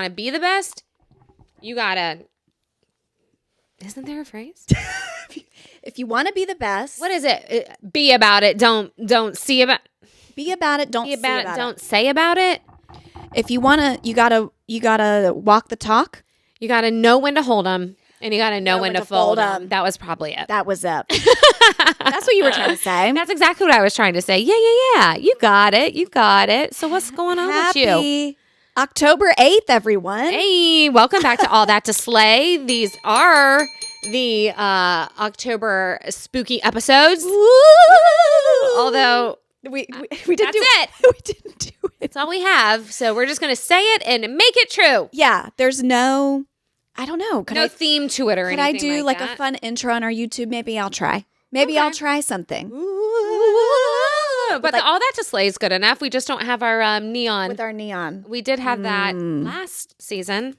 want to be the best, you gotta. Isn't there a phrase? If you want to be the best, What is it? Be about it. Don't see about. be about it. Don't Be see about it. about Don't say about it. If you want to, you gotta walk the talk. You gotta know when to hold them, and you gotta know when to fold them. 'em. That was probably it. That was up. That's what you were trying to say. That's exactly what I was trying to say. Yeah. You got it. You got it. So what's going on with you? Happy October 8th, everyone. Hey, welcome back to All That to Slay. These are the October spooky episodes. Although we didn't that's do it. We didn't do it. That's all we have. So we're just going to say it and make it true. Yeah, there's no, I don't know. No theme to it or could anything I do like that. a fun intro on our YouTube? Maybe I'll try. Maybe Okay. I'll try something. But the All That to Slay is good enough. We just don't have our neon. With our neon. We did have that last season.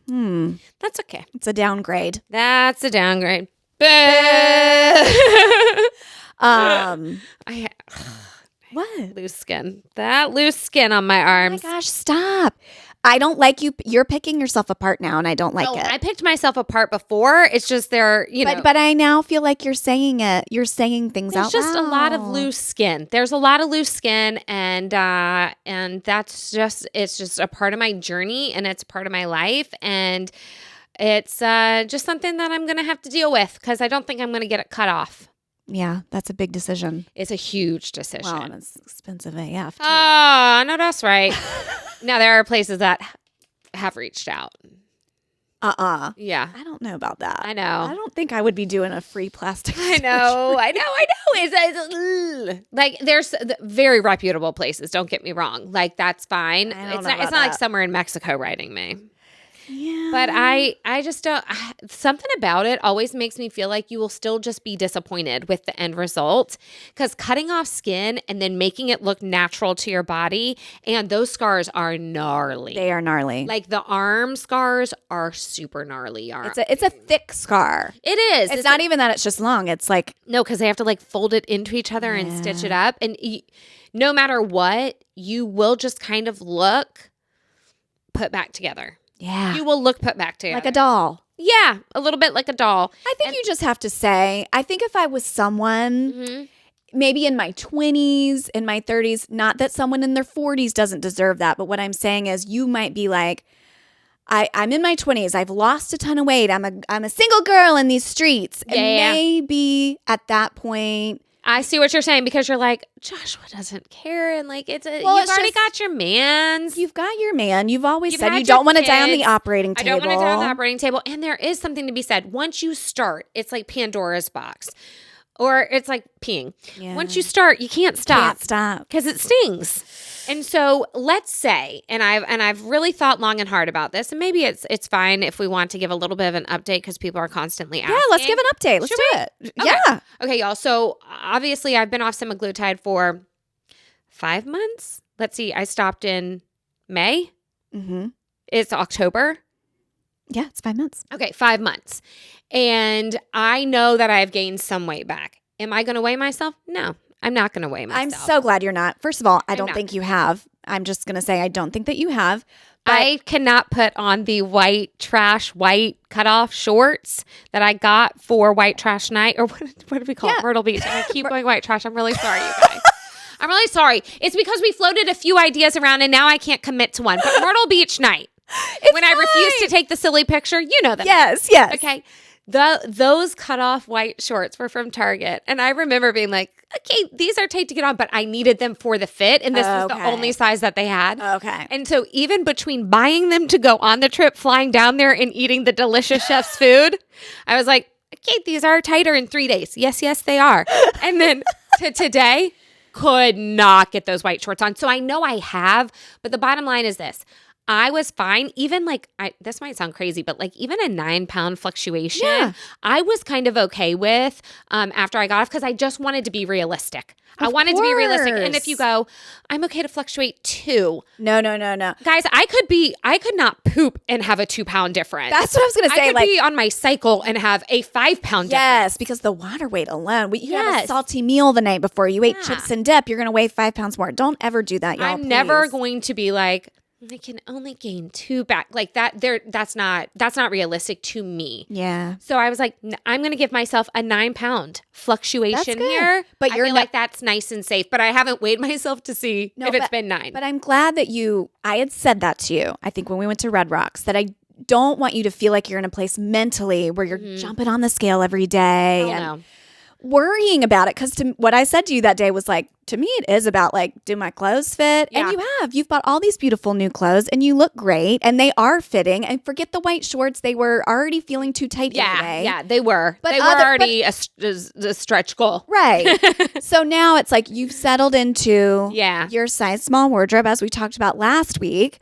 That's okay. It's a downgrade. That's a downgrade. Boo! I What? loose skin. That loose skin on my Oh my arms. gosh, stop. I don't like you. You're picking yourself apart now, and I don't like No, it. I picked myself apart before. It's just they're, But I now feel like you're saying it. You're saying things there's out just a lot of loud. loose skin. There's a lot of loose skin, and that's it's just a part of my journey, and it's part of my life, and it's just something that I'm gonna have to deal with because I don't think I'm gonna get it cut off. Yeah, that's a big decision. It's a huge decision. Wow, and it's expensive AF. Too. Oh, no, that's right. Now there are places that have reached out. Yeah, I don't know about that. I know. I don't think I would be doing a free plastic. I know. It's like there's very reputable places. Don't get me wrong. Like that's fine. I don't It's know not. It's about not like that. somewhere in Mexico writing me. Yeah. But I just don't. Something about it always makes me feel like you will still just be disappointed with the end result because cutting off skin and then making it look natural to your body, and those scars are gnarly. They are gnarly. Like the arm scars are super gnarly. It's a thick scar. It is. It's not even that it's just long. It's like No, because they have to like fold it into each other and stitch it up. And no matter what, you will just kind of look put back together. yeah, You will look put back together. like a doll. Yeah, a little bit like a doll. I think you just have to say. I think if I was someone. Maybe in my 20s, in my 30s, not that someone in their 40s doesn't deserve that, but what I'm saying is you might be like, I'm in my 20s. I've lost a ton of weight. I'm a single girl in these streets. And Yeah. maybe at that point, I see what you're saying because you're like, Joshua doesn't care. And like, Well, you've it's already just- got your mans. you've got your man. You've always You've said had you your don't want to die on the kids. operating I table. don't want to die on the operating table. And there is something to be said. Once you start, it's like Pandora's box. Or it's like peeing. Yeah. Once you start, you can't stop. Can't stop. Because it stings. And so let's say, and I've really thought long and hard about this, and maybe it's fine if we want to give a little bit of an update because people are constantly asking. Yeah, let's give an update. Let's Should do we? it. Okay. Yeah. Okay, y'all. So obviously I've been off semaglutide for 5 months. Let's see. I stopped in May. Mm-hmm. It's October. Yeah, it's 5 months. Okay, 5 months. And I know that I've gained some weight back. Am I going to weigh myself? No, I'm not going to weigh myself. I'm so glad you're not. First of all, I I'm don't not. think you have. I'm just going to say I don't think that you have. But I cannot put on the white cutoff shorts that I got for white trash night, or what do we call it? Yeah. Myrtle Beach. And I keep going white trash. I'm really sorry, you guys. I'm really sorry. It's because we floated a few ideas around and now I can't commit to one. But Myrtle Beach night, when I refused to take the silly picture, you know that. Yes. Okay. Those cut off white shorts were from Target. And I remember being like, okay, these are tight to get on, but I needed them for the fit. And this was the Okay. only size that they had. Okay. And so even between buying them to go on the trip, flying down there and eating the delicious chef's food, I was like, okay, these are tighter in 3 days. Yes, they are. And then to today, could not get those white shorts on. So I know I have, but the bottom line is this. I was fine. Even like, this might sound crazy, but like even a 9-pound fluctuation, Yeah. I was kind of okay with after I got off because I just wanted to be realistic. I wanted to be realistic. And if you go, I'm okay to fluctuate 2. No. Guys, I could not poop and have a 2-pound difference. That's what I was going to say. I could be on my cycle and have a 5-pound difference. Yes, because the water weight alone. You have a Yes. salty meal the night before. You ate Yeah. chips and dip. You're going to weigh 5 pounds more. Don't ever do that, y'all. I'm never please. going to be like, I can only gain 2 back. Like that's not realistic to me. Yeah. So I was like, I'm going to give myself a 9-pound fluctuation That's good. here. But I you're feel like that's nice and safe. But I haven't weighed myself to see if it's been 9. But I'm glad that I had said that to you, I think when we went to Red Rocks, that I don't want you to feel like you're in a place mentally where you're jumping on the scale every day and worrying about it. Because what I said to you that day was like, to me, it is about like, do my clothes fit? Yeah. And you've bought all these beautiful new clothes and you look great and they are fitting. And forget the white shorts. They were already feeling too tight the other day. Yeah, they were. But they were already a stretch goal. Right. So now it's like you've settled into Yeah. your size small wardrobe, as we talked about last week.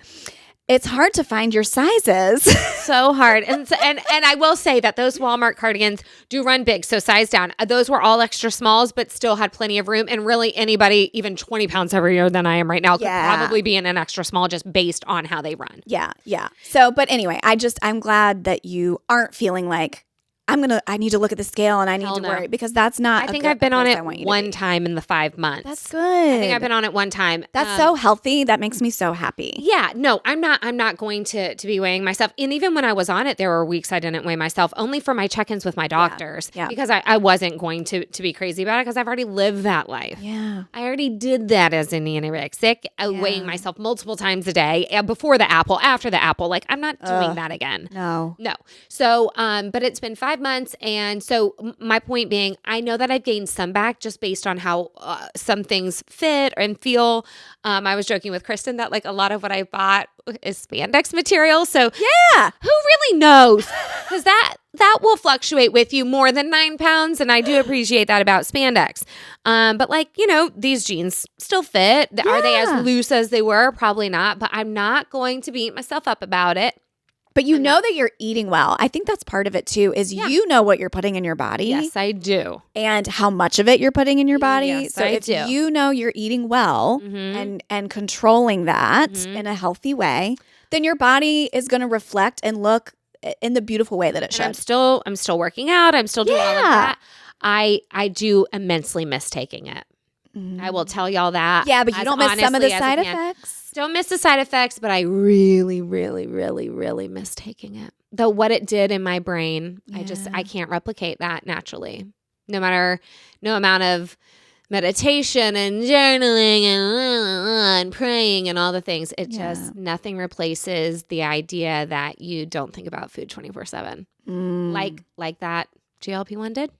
It's hard to find your sizes. So hard. And I will say that those Walmart cardigans do run big. So size down. Those were all extra smalls, but still had plenty of room. And really anybody even 20 pounds heavier than I am right now could probably be in an extra small just based on how they run. Yeah. Yeah. So, but anyway, I'm glad that you aren't feeling like, I need to look at the scale and I need to worry, because that's not. I think I've been on it one time in the 5 months. That's good. I think I've been on it one time. That's so healthy. That makes me so happy. Yeah, no, I'm not going to be weighing myself. And even when I was on it, there were weeks I didn't weigh myself, only for my check-ins with my doctors. Yeah. Because I wasn't going to be crazy about it, because I've already lived that life. Yeah. I already did that as an anorexic, weighing myself multiple times a day, before the apple, after the apple. Like, I'm not doing that again. No. So, but it's been 5 months. And so my point being, I know that I've gained some back just based on how some things fit and feel. I was joking with Kristen that like a lot of what I bought is spandex material. So Yeah. who really knows? Because that will fluctuate with you more than 9 pounds. And I do appreciate that about spandex. But like, these jeans still fit. Are they as loose as they were? Probably not. But I'm not going to beat myself up about it. But you know that you're eating well. I think that's part of it too, is you know what you're putting in your body. Yes, I do. And how much of it you're putting in your body. Yes, so I if do. you know you're eating well and controlling that in a healthy way, then your body is going to reflect and look in the beautiful way that it should. And I'm still working out. I'm still doing all of that. I do immensely miss taking it. I will tell y'all that. Yeah, but you don't miss some of the side effects. Don't miss the side effects, but I really, really, really, really miss taking it. Though what it did in my brain, I can't replicate that naturally. No amount of meditation and journaling and praying and all the things. It just, nothing replaces the idea that you don't think about food 24/7. Like that GLP-1 did.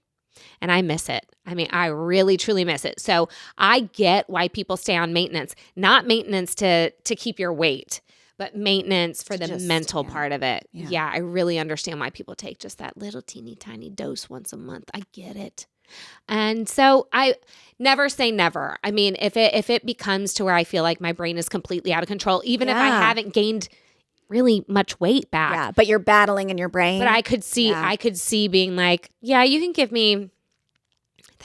And I miss it. I mean, I really, truly miss it. So I get why people stay on maintenance, not maintenance to keep your weight, but maintenance for the mental part of it. Yeah, I really understand why people take just that little teeny tiny dose once a month. I get it. And so I never say never. I mean, if it becomes to where I feel like my brain is completely out of control, even if I haven't gained really much weight back. Yeah, but you're battling in your brain. But I could see being like, yeah, you can give me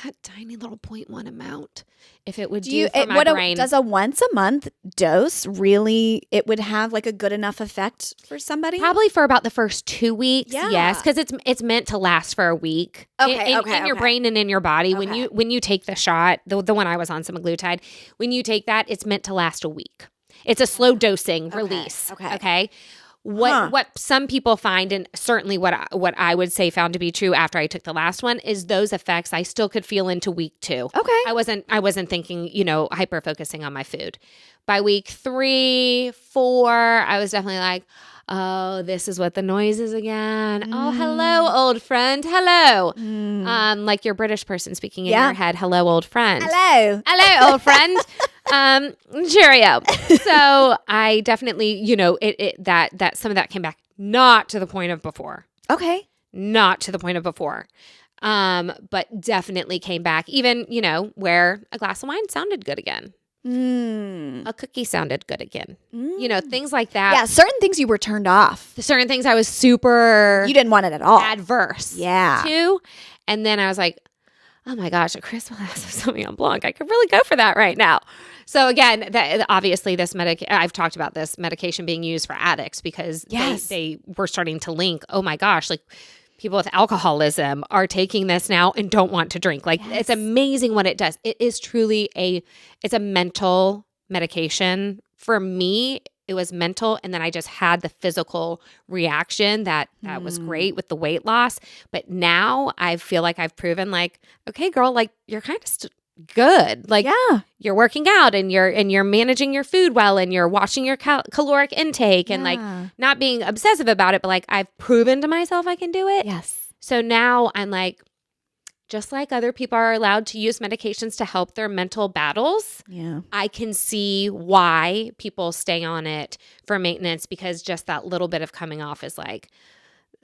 that tiny little 0.1 amount if it would do for my brain. Does a once a month dose really, it would have like a good enough effect for somebody? Probably for about the first 2 weeks. Yeah. Yes, because it's meant to last for a week. In your brain and in your body. Okay. When you take the shot, the one I was on, semaglutide, when you take that, it's meant to last a week. It's a slow dosing release. Okay. What some people find, and certainly what I would say found to be true after I took the last one, is those effects I still could feel into week 2. Okay. I wasn't thinking, hyper focusing on my food. By week 3, 4, I was definitely like, oh, this is what the noise is again. Oh, hello, old friend. Hello. Like your British person speaking in your head. Hello, old friend. Hello, old friend. Cheerio. So I definitely, that some of that came back, not to the point of before. Okay. Not to the point of before. But definitely came back, even, where a glass of wine sounded good again. A cookie sounded good again. Things like that. Yeah, certain things you were turned off. Certain things I was super... You didn't want it at all. Adverse. Yeah. To. And then I was like, oh my gosh, a crisp glass of Sauvignon Blanc. I could really go for that right now. So again, obviously I've talked about this medication being used for addicts because they were starting to link, oh my gosh, like people with alcoholism are taking this now and don't want to drink. Like it's amazing what it does. It is truly it's a mental medication. For me, it was mental, and then I just had the physical reaction that was great with the weight loss. But now I feel like I've proven like, okay, girl, like you're kind of good. Like you're working out and you're managing your food well, and you're watching your caloric intake and like not being obsessive about it, but like I've proven to myself I can do it. Yes. So now I'm like, just like other people are allowed to use medications to help their mental battles, I can see why people stay on it for maintenance, because just that little bit of coming off is like,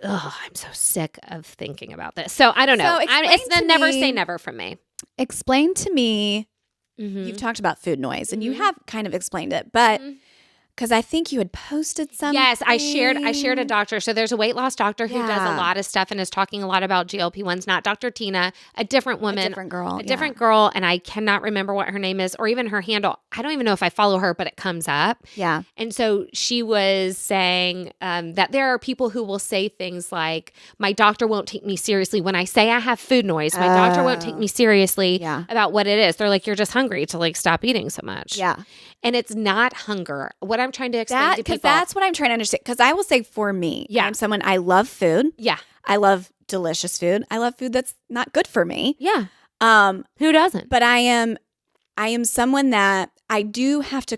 oh, I'm so sick of thinking about this. So I don't know. It's the never say never from me. Explain to me, you've talked about food noise, and you have kind of explained it, but because I think you had posted something. Yes, I shared a doctor. So there's a weight loss doctor who does a lot of stuff and is talking a lot about GLP-1s, not Dr. Tina, a different woman. A different girl. And I cannot remember what her name is or even her handle. I don't even know if I follow her, but it comes up. Yeah. And so she was saying that there are people who will say things like, my doctor won't take me seriously when I say I have food noise. My doctor won't take me seriously about what it is. They're like, you're just hungry to like stop eating so much. Yeah. And it's not hunger. What I'm trying to explain to people. Because that's what I'm trying to understand. Because I will say for me, I'm someone, I love food. Yeah. I love delicious food. I love food that's not good for me. Yeah. Who doesn't? But I am someone that I do have to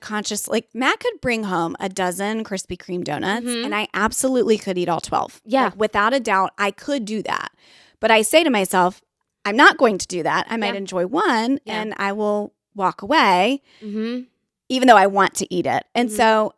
like Matt could bring home a dozen Krispy Kreme donuts and I absolutely could eat all 12. Yeah. Like, without a doubt, I could do that. But I say to myself, I'm not going to do that. I might enjoy one and I will walk away. Even though I want to eat it. And so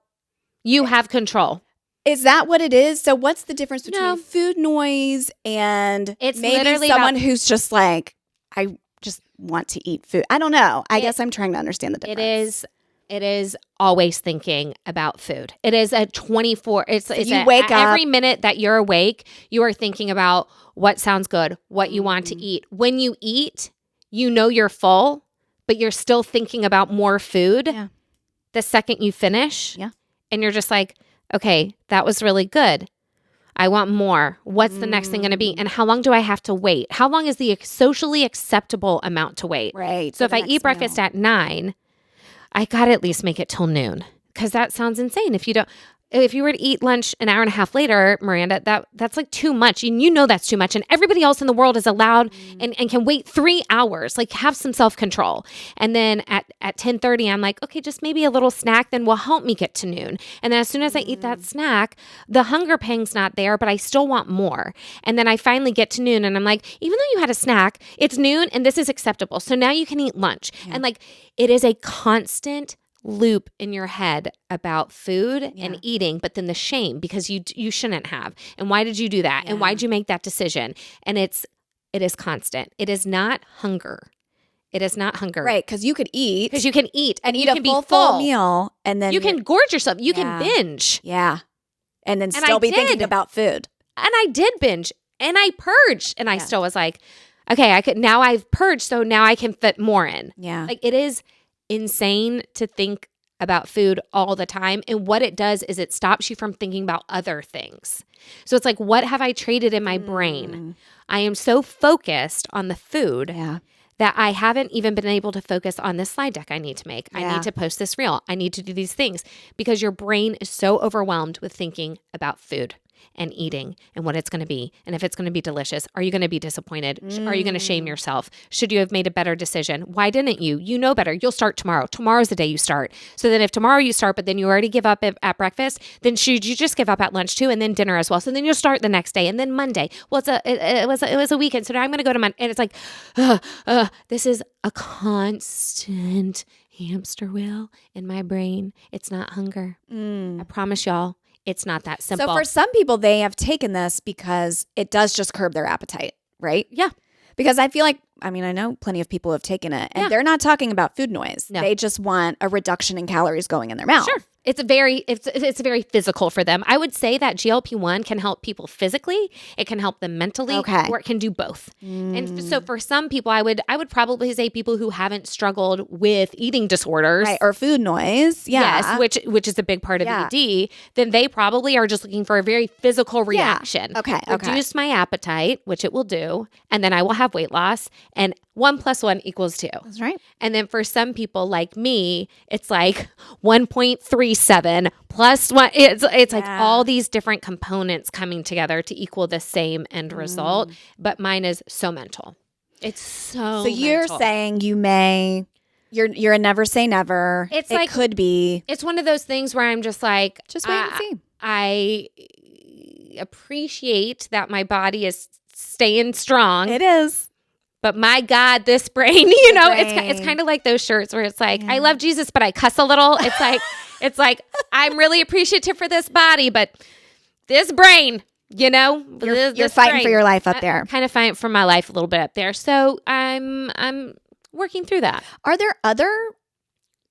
you have control. Is that what it is? So what's the difference between food noise and it's maybe literally someone who's just like, I just want to eat food? I don't know. I guess I'm trying to understand the difference. It is always thinking about food. It is a 24. Wake up every minute that you're awake, you are thinking about what sounds good, what you want to eat. When you eat, you know you're full, but you're still thinking about more food. Yeah. The second you finish, and you're just like, okay, that was really good. I want more. What's the next thing going to be? And how long do I have to wait? How long is the socially acceptable amount to wait? Right. So if I eat breakfast at 9, I got to at least make it till noon, because that sounds insane. If you were to eat lunch an hour and a half later, Miranda, that's like too much. And you know that's too much. And everybody else in the world is allowed and can wait 3 hours. Like, have some self-control. And then at 10:30, I'm like, okay, just maybe a little snack then will help me get to noon. And then as soon as I eat that snack, the hunger pang's not there, but I still want more. And then I finally get to noon and I'm like, even though you had a snack, it's noon and this is acceptable. So now you can eat lunch. And like, it is a constant loop in your head about food and eating, but then the shame because you shouldn't have. And why did you do that? And why did you make that decision? And it is constant. It is not hunger. It is not hunger. Right, because you could eat. Because you can eat and eat you a can be full meal, and then you can gorge yourself. You can binge. Yeah. And then still be thinking about food. And I did binge and I purged and I still was like, okay, now I've purged, so now I can fit more in. Yeah. Like, it is insane to think about food all the time. And what it does is it stops you from thinking about other things. So it's like, what have I traded in my brain? I am so focused on the food that I haven't even been able to focus on this slide deck I need to make. I need to post this reel. I need to do these things, because your brain is so overwhelmed with thinking about food and eating and what it's going to be. And if it's going to be delicious, are you going to be disappointed? Are you going to shame yourself? Should you have made a better decision? Why didn't you? You know better. You'll start tomorrow. Tomorrow's the day you start. So then if tomorrow you start, but then you already give up at breakfast, then should you just give up at lunch too, and then dinner as well? So then you'll start the next day, and then Monday. Well, it was a weekend, so now I'm going to go to Monday. And it's like, this is a constant hamster wheel in my brain. It's not hunger. I promise y'all. It's not that simple. So for some people, they have taken this because it does just curb their appetite, right? Yeah. Because I feel like, I know plenty of people who have taken it, and they're not talking about food noise. No. They just want a reduction in calories going in their mouth. Sure. It's very physical for them. I would say that GLP-1 can help people physically. It can help them mentally, or it can do both. And so for some people, I would probably say people who haven't struggled with eating disorders, right, or food noise, yes, which is a big part of ED. Then they probably are just looking for a very physical reaction. Okay. Reduce my appetite, which it will do, and then I will have weight loss, And 1 + 1 = 2. That's right. And then for some people like me, it's like 1.37 plus 1. It's like all these different components coming together to equal the same end result. But mine is so mental. It's so you're mental. saying you're a never say never. It's it like, could be. It's one of those things where I'm just like, Just wait and see. I appreciate that my body is staying strong. It is. But my God, this brain, it's brain. kind of like those shirts where it's like, I love Jesus, but I cuss a little. It's like I'm really appreciative for this body, but this brain, you're this fighting brain, for your life up there. Kind of fighting for my life a little bit up there. So I'm working through that. Are there other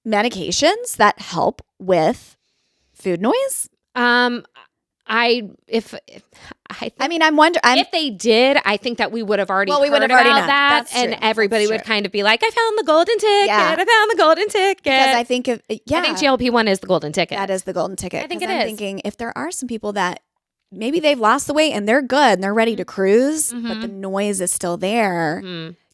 medications that help with food noise? I'm wondering if they did, I think that we would have already we would heard have already about known. that, That's and true. everybody That's would true. kind of be like, "I found the golden ticket. Yeah. I found the golden ticket." because I think I think GLP-1 is the golden ticket. that is the golden ticket. I think 'Cause it I'm is. thinking if there are some people that maybe they've lost the weight and they're good and they're ready to cruise, but the noise is still there.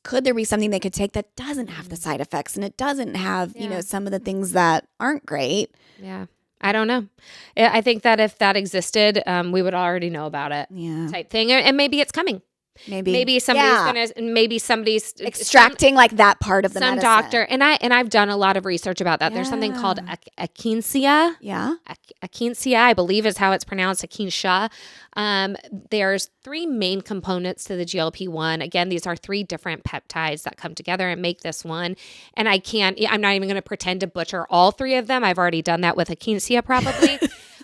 Could there be something they could take that doesn't have the side effects and it doesn't have, some of the things that aren't great? Yeah. I don't know. I think that if that existed, we would already know about it. Yeah. Type thing. And maybe it's coming. Maybe somebody's extracting like that part of the some medicine. doctor. And I've done a lot of research about that. There's something called akinesia. Yeah. Akinesia, I believe is how it's pronounced, akinesia. There's 3 main components to the GLP-1. Again, these are 3 different peptides that come together and make this one. And I'm not even going to pretend to butcher all 3 of them. I've already done that with akinesia probably.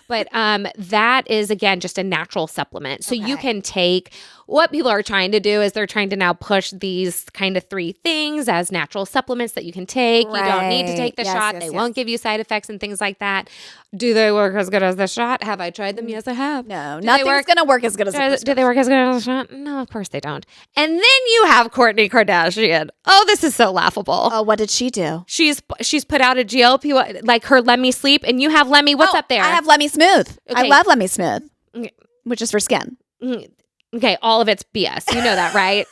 But that is, again, just a natural supplement. So you can take what people are trying to do is they're trying to now push these kind of 3 things as natural supplements that you can take. Right. You don't need to take the shot. They won't give you side effects and things like that. Do they work as good as the shot? Have I tried them? Yes, I have. No, nothing's going to work as good as the prescription. Do they work as good as the shot? No, of course they don't. And then you have Kourtney Kardashian. Oh, this is so laughable. Oh, what did she do? She's put out a GLP, like her Let Me Sleep, and you have Let Me. What's up there? I have Let Me Smooth. Okay. I love Let Me Smooth, which is for skin. Okay, all of it's BS. You know that, right?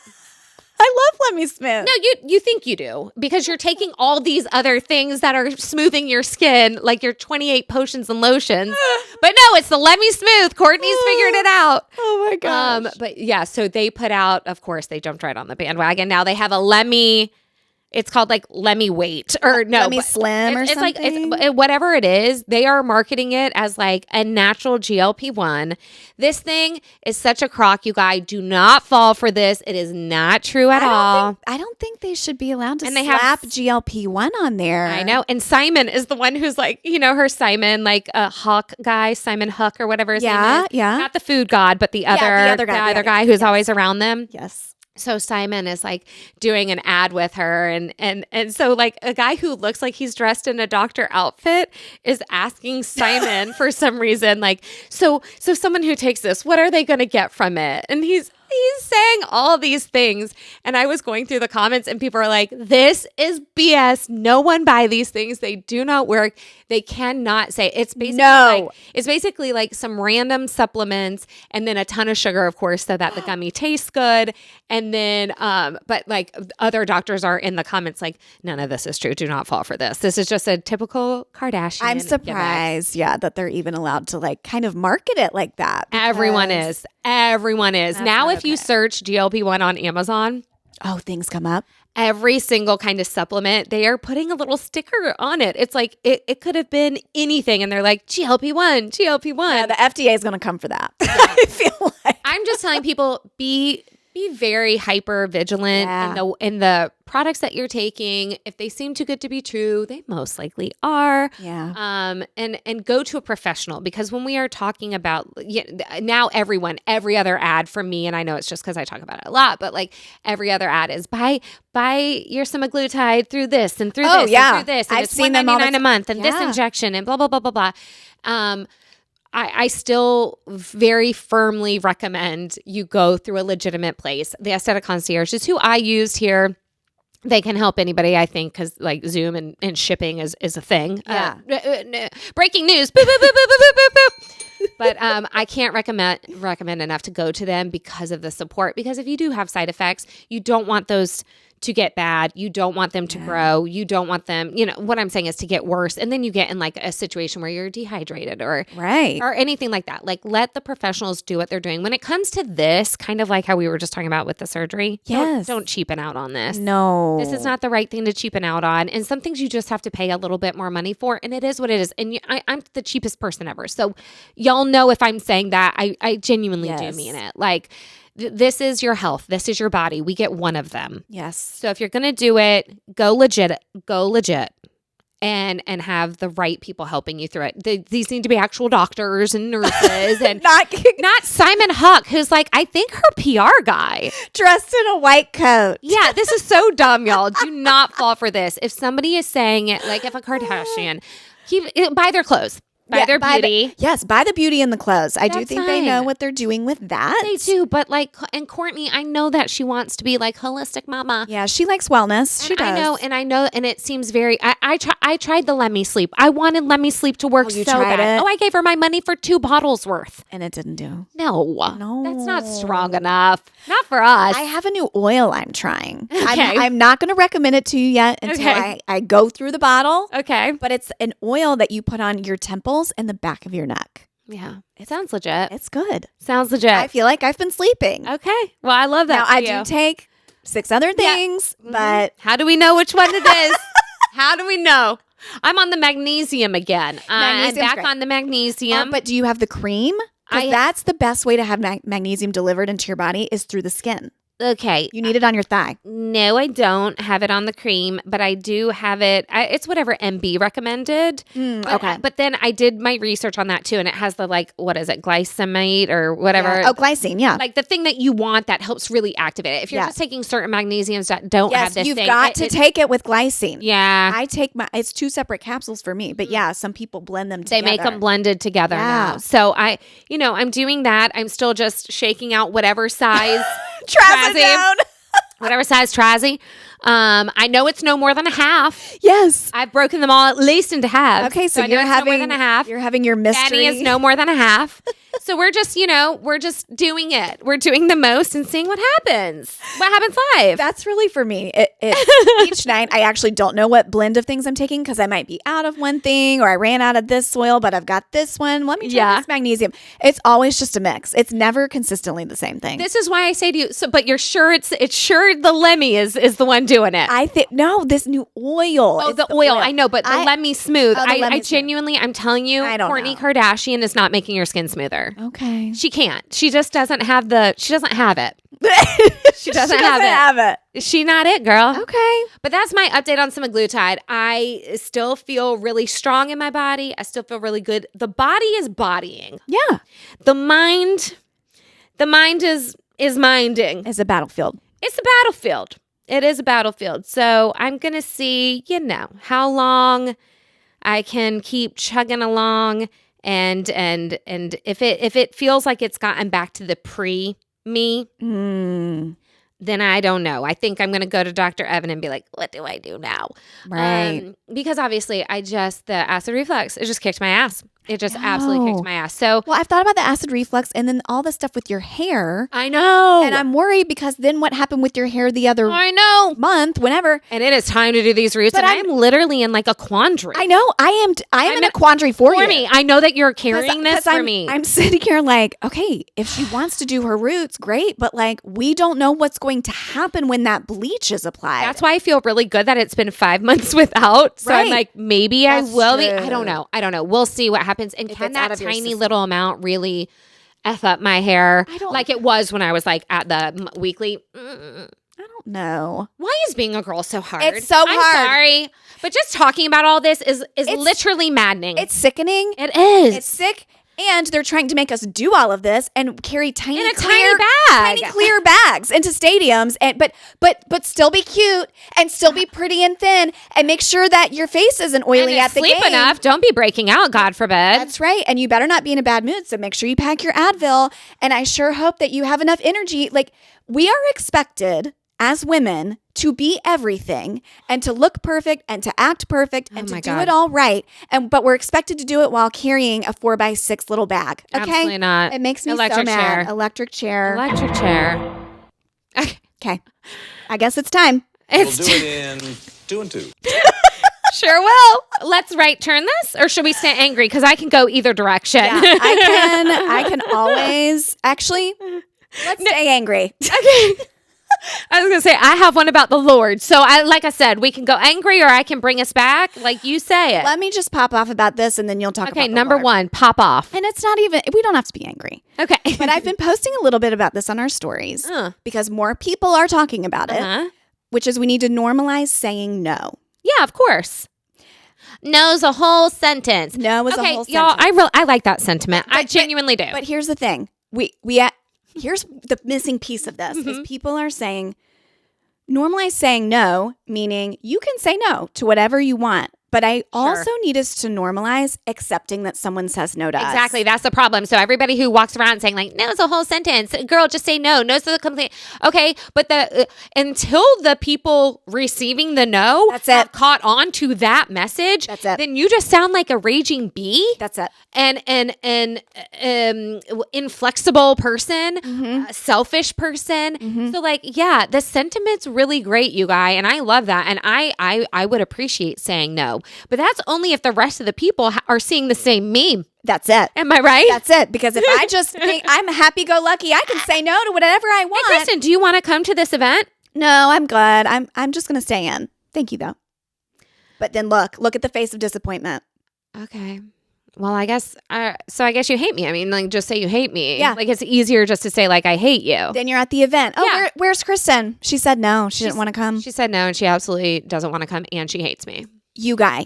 I love Let Me Smooth. No, you think you do because you're taking all these other things that are smoothing your skin, like your 28 potions and lotions. But no, it's the Let Me Smooth. Kourtney's figured it out. Oh my gosh. But yeah, so they put out, of course, they jumped right on the bandwagon. Now they have a Let Me. It's called like Let Me Wait or no, Let Me Slim or something. It's like whatever it is. They are marketing it as like a natural GLP-1. This thing is such a crock, you guys. Do not fall for this. It is not true at all. I don't think they should be allowed to And they slap GLP-1 on there. I know. And Simon is the one who's like, her Simon, like a Huck guy, Simon Huck or whatever his name is. Yeah. Not the food god, but the other guy who's always around them. Yes. So Simon is like doing an ad with her and so like a guy who looks like he's dressed in a doctor outfit is asking Simon for some reason like so someone who takes this, what are they going to get from it? And he's saying all these things and I was going through the comments and people are like, this is BS. No one buy these things. They do not work. They cannot say it's basically like some random supplements and then a ton of sugar, of course, so that the gummy tastes good. And then, but like other doctors are in the comments like, none of this is true. Do not fall for this. This is just a typical Kardashian. I'm surprised, that they're even allowed to like kind of market it like that. Everyone is. Now, if you search GLP-1 on Amazon, things come up. Every single kind of supplement, they are putting a little sticker on it. It's like it could have been anything, and they're like GLP-1. Yeah, the FDA is going to come for that. I feel like I'm just telling people be very hyper vigilant in the products that you're taking. If they seem too good to be true, they most likely are. Yeah. And go to a professional because when we are talking about now every other ad from me, and I know it's just because I talk about it a lot, but like every other ad is buy your semaglutide through this and through this and through this. And I've it's seen them $199 a month and this injection and blah, blah, blah, blah, blah. I still very firmly recommend you go through a legitimate place. The Aesthetic Concierge is who I used here. They can help anybody, I think, because like Zoom and shipping is a thing. Yeah. Breaking news. Boop, boop, boop, boop, boop, boop, boop. But I can't recommend enough to go to them because of the support. Because if you do have side effects, you don't want those to get bad. You don't want them to grow. You don't want them, what I'm saying is to get worse. And then you get in like a situation where you're dehydrated or anything like that. Like let the professionals do what they're doing. When it comes to this, kind of like how we were just talking about with the surgery, don't cheapen out on this. No. This is not the right thing to cheapen out on. And some things you just have to pay a little bit more money for. And it is what it is. And I'm the cheapest person ever. So y'all know if I'm saying that, I genuinely do mean it. Like, this is your health. This is your body. We get one of them. Yes. So if you're going to do it, go legit and have the right people helping you through it. These need to be actual doctors and nurses and not Simon Huck, who's like, I think her PR guy. Dressed in a white coat. Yeah, this is so dumb, y'all. Do not fall for this. If somebody is saying it, like if a Kardashian, buy their clothes. Buy their beauty. Buy the beauty and the clothes. I do think fine. they know what they're doing with that. They do, but and Courtney, I know that she wants to be like holistic mama. Yeah, she likes wellness. She does. I know, and it seems very. I tried the Let Me Sleep. I wanted Let Me Sleep to work so bad. It? I gave her my money for 2 bottles worth, and it didn't do. No, that's not strong enough. Not for us. I have a new oil I'm trying. Okay. I'm not going to recommend it to you yet until I go through the bottle. Okay, but it's an oil that you put on your temples and the back of your neck. Yeah, it sounds legit. It's good. Sounds legit. I feel like I've been sleeping. Okay, well, I love that. Now I do take 6 other things, but how do we know which one it is? How do we know? I'm on the magnesium again. I'm back on the magnesium. But do you have the cream? Because that's the best way to have magnesium delivered into your body is through the skin. Okay. You need it on your thigh. No, I don't have it on the cream, but I do have it. It's whatever MB recommended. Okay. But then I did my research on that too, and it has the what is it, glycemate or whatever. Yeah. Oh, glycine, yeah. Like the thing that you want that helps really activate it. If you're just taking certain magnesiums that don't have this you've thing. You've got to take it with glycine. Yeah. I take it's 2 separate capsules for me, but some people blend them together. They make them blended together now. So I'm doing that. I'm still just shaking out whatever size. Down. Whatever size Trazzy. I know it's no more than a half. Yes. I've broken them all at least into halves. Okay, so you're having no more than a half. You're having your mystery. Danny is no more than a half. So we're just, we're just doing it. We're doing the most and seeing what happens. What happens live. That's really for me. Each night, I actually don't know what blend of things I'm taking because I might be out of one thing or I ran out of this soil, but I've got this one. Let me try this magnesium. It's always just a mix. It's never consistently the same thing. This is why I say to you, but you're sure it's sure the Lemmy is the one doing it. I think, no, this new oil. Oh, the oil. I know, but the Lemmy Smooth. I genuinely, I'm telling you, Kourtney Kardashian is not making your skin smoother. Okay. She can't. She just doesn't have she doesn't have it. She doesn't have it. She not it, girl. Okay. But that's my update on semaglutide. I still feel really strong in my body. I still feel really good. The body is bodying. Yeah. The mind is minding. It's a battlefield. It's a battlefield. It is a battlefield. So I'm going to see, how long I can keep chugging along. And if it feels like it's gotten back to the pre-me, then I don't know. I think I'm going to go to Dr. Evan and be like, what do I do now? Right. Because obviously the acid reflux, it just kicked my ass. It just absolutely kicked my ass. So, well, I've thought about the acid reflux and then all the stuff with your hair. I know. And I'm worried because then what happened with your hair the other month, whenever. And it is time to do these roots. But I'm literally in like a quandary. I know. I'm in a quandary for you. Me. I know that you're carrying this for me. I'm sitting here like, okay, if she wants to do her roots, great. But like, we don't know what's going to happen when that bleach is applied. That's why I feel really good that it's been 5 months without. So I'm like, maybe I will be. I don't know. We'll see what happens. And can that tiny little amount really F up my hair like it was when I was like at the weekly? I don't know. Why is being a girl so hard? It's so hard. I'm sorry. But just talking about all this is literally maddening. It's sickening. It is. It's sick. And they're trying to make us do all of this and carry tiny clear bags into stadiums and but still be cute and still be pretty and thin and make sure that your face isn't oily at the game. Sleep enough. Don't be breaking out, God forbid. That's right. And you better not be in a bad mood. So make sure you pack your Advil. And I sure hope that you have enough energy. Like we are expected as women to be everything and to look perfect and to act perfect and to do it all right. But we're expected to do it while carrying a 4x6 little bag. Okay? Absolutely not. It makes me Electric so mad. chair. Electric chair. Electric chair. Okay. I guess it's time. We'll do it in 2 and 2. Sure will. Let's right turn this, or should we stay angry? Because I can go either direction. Yeah, I can always actually. Let's stay angry. Okay. I was gonna say I have one about the Lord. So like I said, we can go angry, or I can bring us back. Like you say it. Let me just pop off about this, and then you'll talk about Okay, the number Lord. 1, pop off. And it's not even. We don't have to be angry. Okay. But I've been posting a little bit about this on our stories because more people are talking about it, which is we need to normalize saying no. Yeah, of course. No's a whole sentence. No is a whole y'all, sentence. I like that sentiment. I genuinely do. But here's the thing. Here's the missing piece of this is people are saying, normalize saying no, meaning you can say no to whatever you want. But I also need us to normalize accepting that someone says no to us. Exactly. That's the problem. So everybody who walks around saying like, no, it's a whole sentence. Girl, just say no. No's the complete. Okay. But until the people receiving the no have caught on to that message, then you just sound like a raging bee. That's it. And inflexible person, selfish person. So like, yeah, the sentiment's really great, you guys. And I love that. And I would appreciate saying no. But that's only if the rest of the people are seeing the same meme. That's it. Am I right? That's it. Because if I just think I'm happy-go-lucky, I can say no to whatever I want. Hey, Kristen, do you want to come to this event? No, I'm good. I'm just going to stay in. Thank you, though. But then look at the face of disappointment. Okay. Well, I guess, so I guess you hate me. I mean, like, just say you hate me. Yeah. Like, it's easier just to say, like, I hate you. Then you're at the event. Oh, where's Kristen? She said no. She didn't want to come. She said no, and she absolutely doesn't want to come, and she hates me. You guy.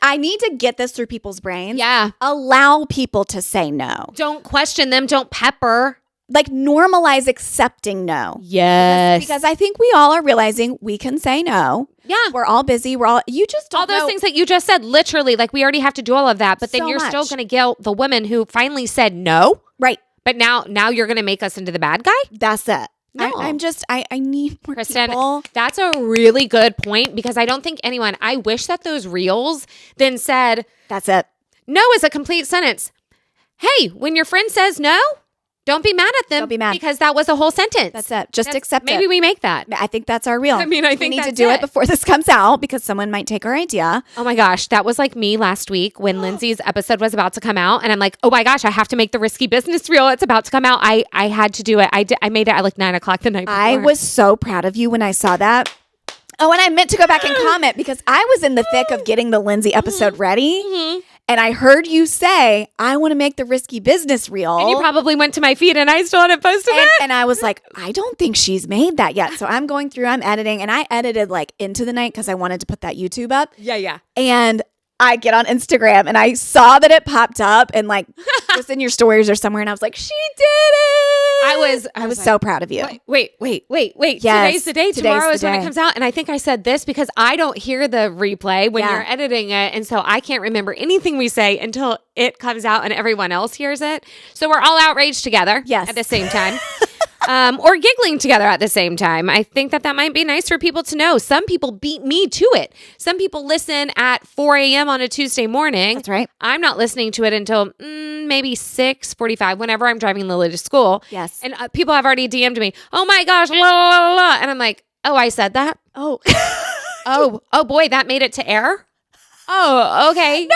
I need to get this through people's brains. Yeah. Allow people to say no. Don't question them. Don't pepper. Like normalize accepting no. Yes. Because I think we all are realizing we can say no. Yeah. We're all busy. You just don't all those know. things that you just said, literally, like we already have to do all of that. But then So you're much. still going to guilt the woman who finally said no. Right. But now you're going to make us into the bad guy? That's it. No. I need more Kristen, people. that's a really good point because I don't think I wish that those reels then said, That's it. no is a complete sentence. Hey, when your friend says no, don't be mad at them. Don't be mad. Because that was a whole sentence. That's it. Just accept it. Maybe we make that. I think that's our reel. I mean, I we think need to that's do it. it before this comes out because someone might take our idea. Oh my gosh, that was like me last week when Lindsay's episode was about to come out. And I'm like, oh my gosh, I have to make the risky business reel. It's about to come out. I had to do it. I made it at like 9 o'clock the night before. I was so proud of you when I saw that. Oh, and I meant to go back and comment because I was in the thick of getting the Lindsay episode ready. And I heard you say, I want to make the risky business reel. And you probably went to my feed and I still hadn't posted it. And I was like, I don't think she's made that yet. So I'm going through, I'm editing, and I edited like into the night because I wanted to put that YouTube up. Yeah. And I get on Instagram and I saw that it popped up and like was in your stories or somewhere. And I was like, she did it. I was so proud of you. Wait. Yes, Today's the day. today's Tomorrow is the when it day. comes out. And I think I said this because I don't hear the replay when you're editing it. And so I can't remember anything we say until it comes out and everyone else hears it. So we're all outraged together Yes. at the same time. Or giggling together at the same time. I think that might be nice for people to know. Some people beat me to it. Some people listen at 4 a.m. on a Tuesday morning. That's right. I'm not listening to it until maybe 6:45 whenever I'm driving Lily to school. Yes. And people have already DM'd me, oh my gosh, la, la, la, la. And I'm like, oh, I said that? Oh. Oh boy, that made it to air? Oh, okay. No,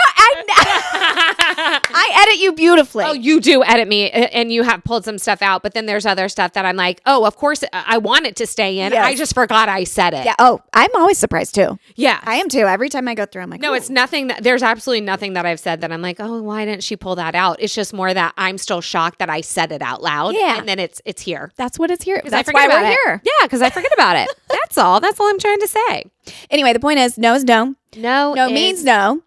I edit you beautifully. Oh, you do edit me and you have pulled some stuff out, but then there's other stuff that I'm like, oh, of course I want it to stay in. Yes. I just forgot I said it. Yeah. Oh, I'm always surprised too. Yeah. I am too. Every time I go through, I'm like, No, ooh. it's nothing there's absolutely nothing that I've said that I'm like, oh, why didn't she pull that out? It's just more that I'm still shocked that I said it out loud. Yeah. And then it's here. That's what it's here. I That's forget why about we're it. here. Yeah, because I forget about it. That's all I'm trying to say. Anyway, the point is no is no. No Means no.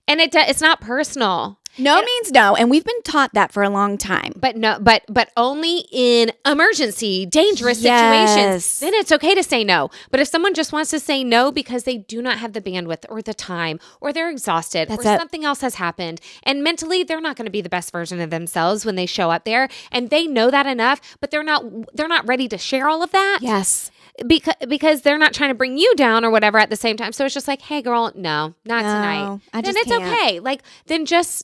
And it's not personal. No means no. And we've been taught that for a long time. But no, but only in emergency, dangerous Yes. situations. Then it's okay to say no. But if someone just wants to say no because they do not have the bandwidth or the time, or they're exhausted, That's or it. something else has happened, and mentally they're not going to be the best version of themselves when they show up there, and they know that enough, but they're not ready to share all of that. Yes. because they're not trying to bring you down or whatever at the same time. So it's just like, hey girl, no, not tonight. Then it's okay. Like then just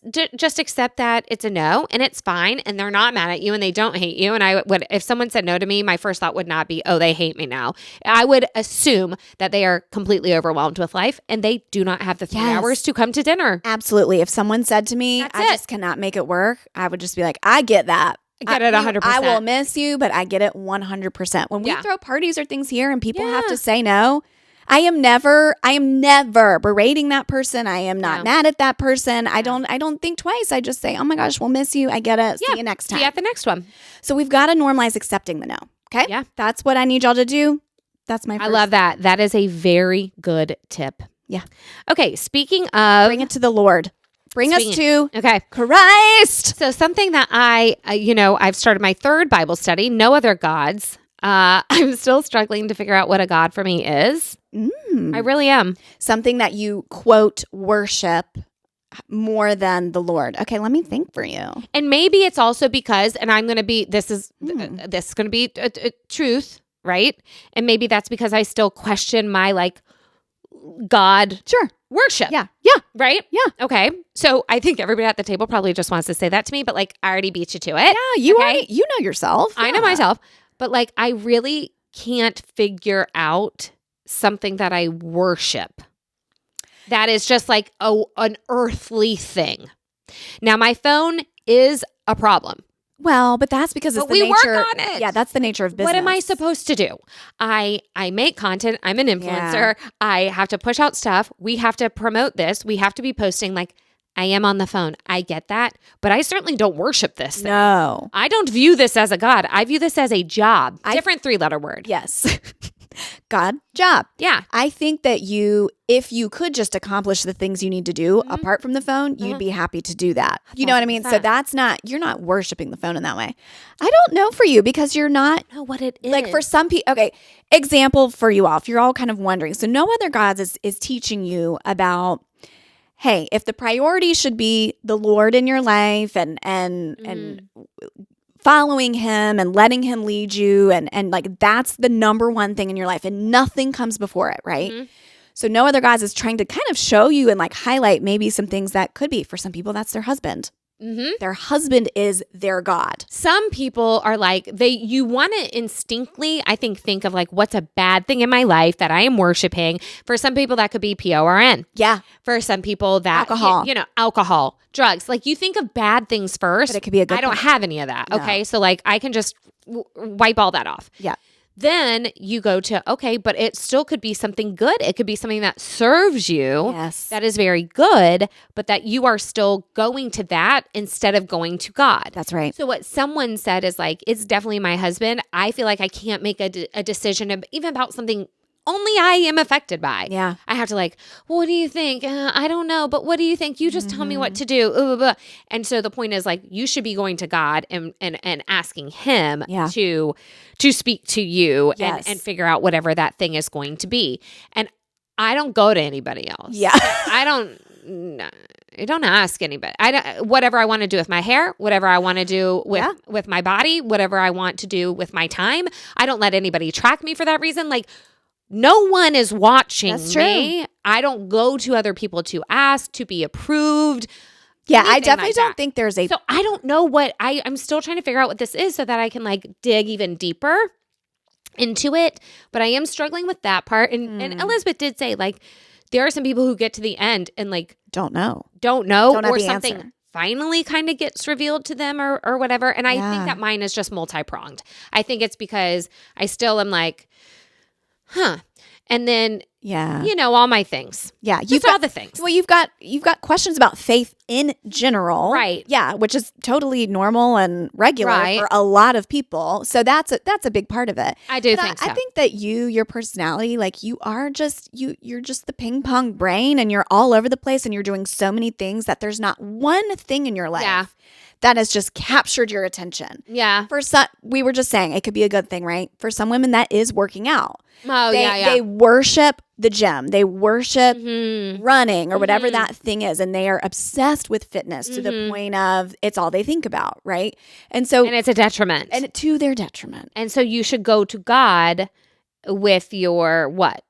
accept that it's a no and it's fine and they're not mad at you and they don't hate you. And I would, if someone said no to me, my first thought would not be, oh, they hate me now. I would assume that they are completely overwhelmed with life and they do not have the 3 hours to come to dinner. Absolutely. If someone said to me, I just cannot make it work, I would just be like, I get that. I get it 100%. I will miss you, but I get it 100%. When we throw parties or things here and people have to say no, I am never berating that person. I am not mad at that person. I don't think twice. I just say, oh my gosh, we'll miss you. I get it. See you next time. See you at the next one. So we've got to normalize accepting the no. Okay? Yeah. That's what I need y'all to do. That's my first. I love that. That is a very good tip. Yeah. Okay. Speaking of. Bring it to the Lord. Bring us to Christ. So something that I've started my 3rd Bible study, No Other Gods. I'm still struggling to figure out what a God for me is. I really am. Something that you, quote, worship more than the Lord. Okay, let me think for you. And maybe it's also because, and I'm going to be, this is going to be a truth, right? And maybe that's because I still question my God worship. Yeah. Right? Yeah. Okay. So I think everybody at the table probably just wants to say that to me, but I already beat you to it. Yeah, you know yourself. I know myself. But I really can't figure out something that I worship. That is just an earthly thing. Now my phone is a problem. Well, but that's because it's the nature. Work on it. Yeah, that's the nature of business. What am I supposed to do? I make content. I'm an influencer. Yeah. I have to push out stuff. We have to promote this. We have to be posting. I am on the phone. I get that. But I certainly don't worship this thing. No. I don't view this as a God. I view this as a job. Different 3-letter word. Yes. God, job. Yeah. I think that if you could just accomplish the things you need to do apart from the phone, you'd be happy to do that. You know what I mean? So you're not worshiping the phone in that way. I don't know for you because you're not. I don't know what it is. For some people, okay, example for you all, if you're all kind of wondering. So No Other Gods is teaching you about, hey, if the priority should be the Lord in your life and following him and letting him lead you and that's the number one thing in your life and nothing comes before it, right? Mm-hmm. So No Other Gods is trying to kind of show you and highlight maybe some things that could be, for some people, that's their husband. Mm-hmm. Their husband is their God. Some people are you want to instinctively, I think of what's a bad thing in my life that I am worshiping. For some people, that could be PORN. Yeah. For some people, that alcohol, alcohol, drugs. You think of bad things first. But it could be a good I don't have any of that. No. Okay. So I can just wipe all that off. Yeah. Then you go to, okay, but it still could be something good. It could be something that serves you. Yes. That is very good, but that you are still going to that instead of going to God. That's right. So what someone said is it's definitely my husband. I feel like I can't make a decision even about something only I am affected by. Yeah. I have to what do you think? I don't know, but what do you think? You just tell me what to do. And so the point is you should be going to God and asking him to speak to you and figure out whatever that thing is going to be. And I don't go to anybody else. Yeah. I don't ask anybody. Whatever I want to do with my hair, whatever I want to do with my body, whatever I want to do with my time. I don't let anybody track me for that reason. No one is watching me. I don't go to other people to ask, to be approved. Yeah, I definitely don't think there's a... So I don't know what... I'm still trying to figure out what this is so that I can dig even deeper into it. But I am struggling with that part. And Elizabeth did say there are some people who get to the end and don't know. Don't have or the something answer. Finally kind of gets revealed to them or whatever. And I think that mine is just multi-pronged. I think it's because I still am and then all my things. Yeah, you've got all the things. Well, you've got questions about faith in general, right? Yeah, which is totally normal and regular for a lot of people. So that's a big part of it. I do think so. I think that your personality, you are just you're just the ping pong brain, and you're all over the place, and you're doing so many things that there's not one thing in your life that has just captured your attention. Yeah. For some, we were just saying it could be a good thing, right? For some women, that is working out. Oh, They worship the gym. They worship running or whatever that thing is. And they are obsessed with fitness to the point of it's all they think about, right? And it's a detriment. And to their detriment. And so you should go to God with your what?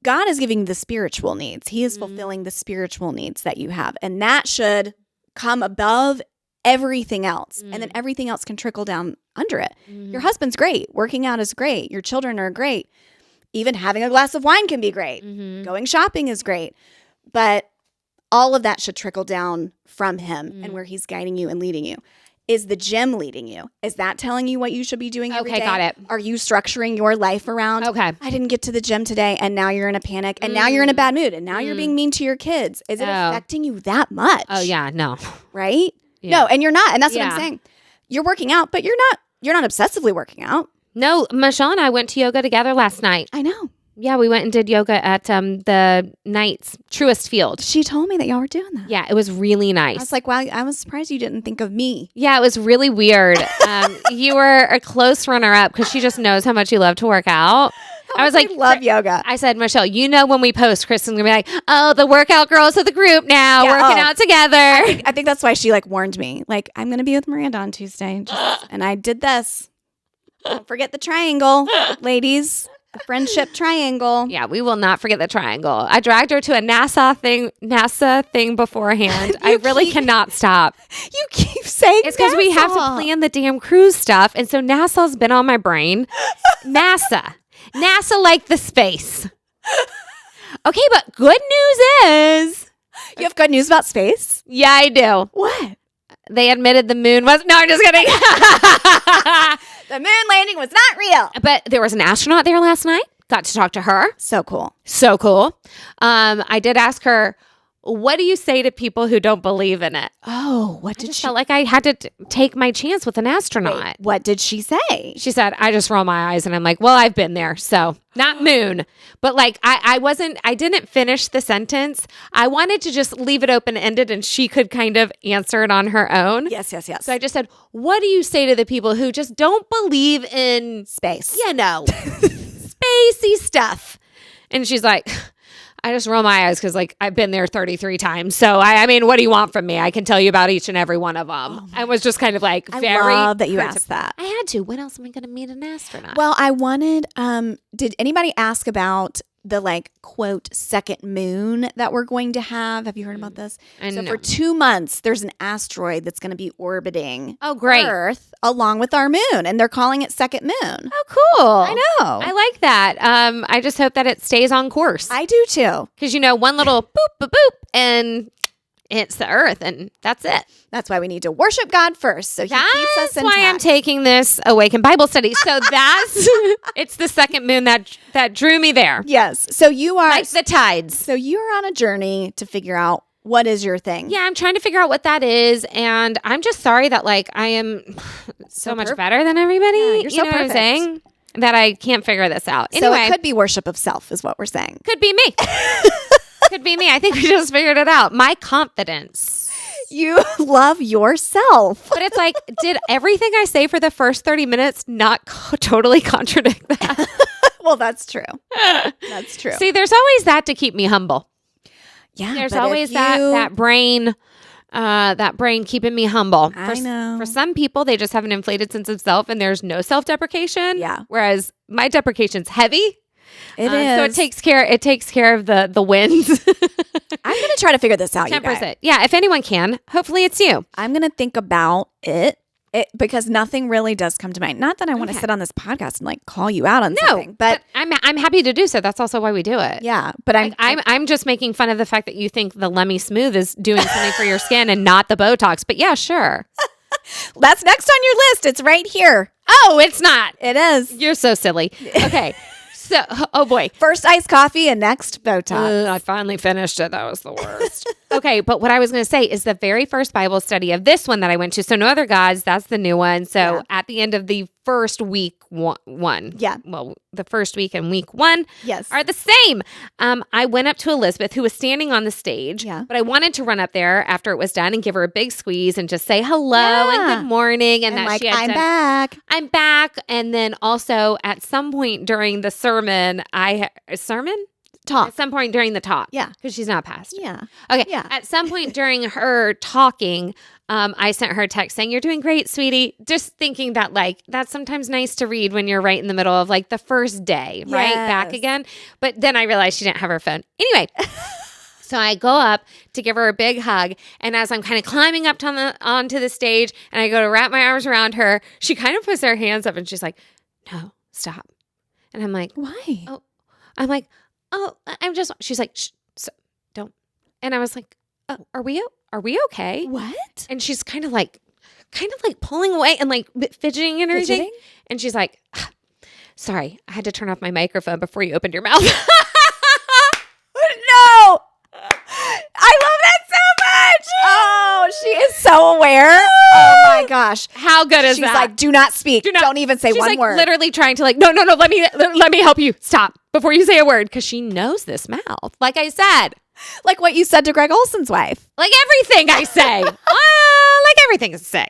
God is giving the spiritual needs. He is fulfilling the spiritual needs that you have. And that should come above everything else. And then everything else can trickle down under it. Your husband's great. Working out is great. Your children are great. Even having a glass of wine can be great. Going shopping is great. But all of that should trickle down from him and where he's guiding you and leading you. Is the gym leading you? Is that telling you what you should be doing every day? Okay, got it. Are you structuring your life around, Okay. I didn't get to the gym today, and now you're in a panic, and now you're in a bad mood, and now you're being mean to your kids. Is it affecting you that much? Oh, yeah, no. Right? Yeah. No, and you're not. And that's what Yeah. I'm saying. You're working out, but you're not obsessively working out. No, Michelle and I went to yoga together last night. I know. Yeah, we went and did yoga at the Knights Truist Field. She told me that y'all were doing that. Yeah, it was really nice. I was like, wow, I was surprised you didn't think of me. Yeah, it was really weird. You were a close runner-up because she just knows how much you love to work out. I was like, love yoga. I said, Michelle, you know when we post, Kristen's going to be like, oh, the workout girls of the group now, Yeah, working out together. I think that's why she warned me. I'm going to be with Miranda on Tuesday. And I did this. Don't forget the triangle, ladies. The friendship triangle. Yeah, we will not forget the triangle. I dragged her to a NASA thing beforehand. I really cannot stop. You keep saying It's because we have to plan the damn cruise stuff. And so NASA's been on my brain. NASA like the space. Okay, but good news is. You have good news about space? Yeah, I do. What? They admitted the moon was. No, I'm just kidding. The moon landing was not real. But there was an astronaut there last night. Got to talk to her. So cool. So cool. I did ask her, what do you say to people who don't believe in it? Oh, what I did just she felt like I had to take my chance with an astronaut. Wait, what did she say? She said, I just roll my eyes and I'm like, well, I've been there. So not moon, but I didn't finish the sentence. I wanted to just leave it open-ended and she could kind of answer it on her own. Yes. So I just said, what do you say to the people who just don't believe in Space. spacey stuff? And she's like, I just roll my eyes because I've been there 33 times. So I mean, what do you want from me? I can tell you about each and every one of them. I was just kind of I very love that you asked that. I had to. When else am I going to meet an astronaut? Well, I wanted, did anybody ask about the quote second moon that we're going to have? Have you heard about this? So know. for 2 months, there's an asteroid that's going to be orbiting great. Earth along with our moon, and they're calling it second moon. Oh, cool. I know. I like that. I just hope that it stays on course. I do too. Because, one little boop, boop, boop, and it's the Earth, and that's it. That's why we need to worship God first, so He keeps us That's intact. why I'm taking this Awaken Bible study. So it's the second moon that drew me there. Yes. So you are Like the tides. So you're on a journey to figure out what is your thing. Yeah, I'm trying to figure out what that is, and I'm just sorry that I am so much better than everybody. Yeah, you're you so know what I'm perfect. saying? That I can't figure this out. So Anyway, it could be worship of self, is what we're saying. could be me. Could be me. I think we just figured it out. My confidence. You love yourself. But it's did everything I say for the first 30 minutes not totally contradict that? Well, that's true. That's true. See, there's always that to keep me humble. Yeah, There's but always if you- that brain keeping me humble. I know. For some people, they just have an inflated sense of self and there's no self-deprecation. Yeah. Whereas my deprecation's heavy. It So is. it takes care of the wins. I'm going to try to figure this out, you Tempers guys. it. Yeah, if anyone can, hopefully it's you. I'm going to think about it because nothing really does come to mind. Not that I want to sit on this podcast and call you out on something, but I'm happy to do so. That's also why we do it. yeah, but I'm just making fun of the fact that you think the Lemmy Smooth is doing something for your skin and not the Botox. But yeah, sure. that's next on your list. It's right here. Oh, it's not. It is. You're so silly. Okay. So, oh boy. First iced coffee and next Botox. I finally finished it. That was the worst. Okay, but what I was going to say is the very first Bible study of this one that I went to. So No Other Gods, that's the new one. So Yeah. at the end of the first week one. Yeah. Well, the first week and week one Yes. are the same. I went up to Elizabeth, who was standing on the stage. Yeah. But I wanted to run up there after it was done and give her a big squeeze and just say hello Yeah. and good morning. And, that she had I'm done- back. I'm back. And then also at some point during the sermon, Talk. At some point during the talk. Yeah. Because she's not past. Yeah. Okay. Yeah. At some point during her talking, I sent her a text saying, "You're doing great, sweetie." Just thinking that, like, that's sometimes nice to read when you're right in the middle of, like, the first day, right? Back Yes. again. But then I realized she didn't have her phone. Anyway. So I go up to give her a big hug, and as I'm kind of climbing up onto the stage, and I go to wrap my arms around her, she kind of puts her hands up, and she's like, "No, stop." And I'm like, Why? "Oh," I'm like, "Oh, I'm just." She's like, "Shh, don't." And I was like, "Are we okay?" What? And she's kind of like pulling away and like fidgeting and everything. Fidgeting? And she's like, "Sorry, I had to turn off my microphone before you opened your mouth." No. I love that so much. Oh, she is so aware. Oh my gosh. How good is She's that? like, do not speak. Don't even say She's one like word. literally trying to like, no, let me help you. Stop before you say a word, because she knows this mouth. Like I said, Like what you said to Greg Olson's wife. like everything I say, like everything I say.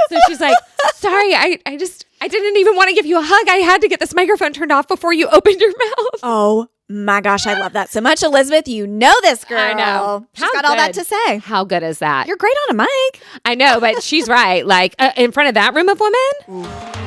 So she's like, "Sorry, I didn't even want to give you a hug. I had to get this microphone turned off before you opened your mouth." Oh my gosh, I love that so much, Elizabeth. You know this girl. I know. She's How got all that good. to say. How good is that? You're great on a mic. I know, but she's right. Like in front of that room of women,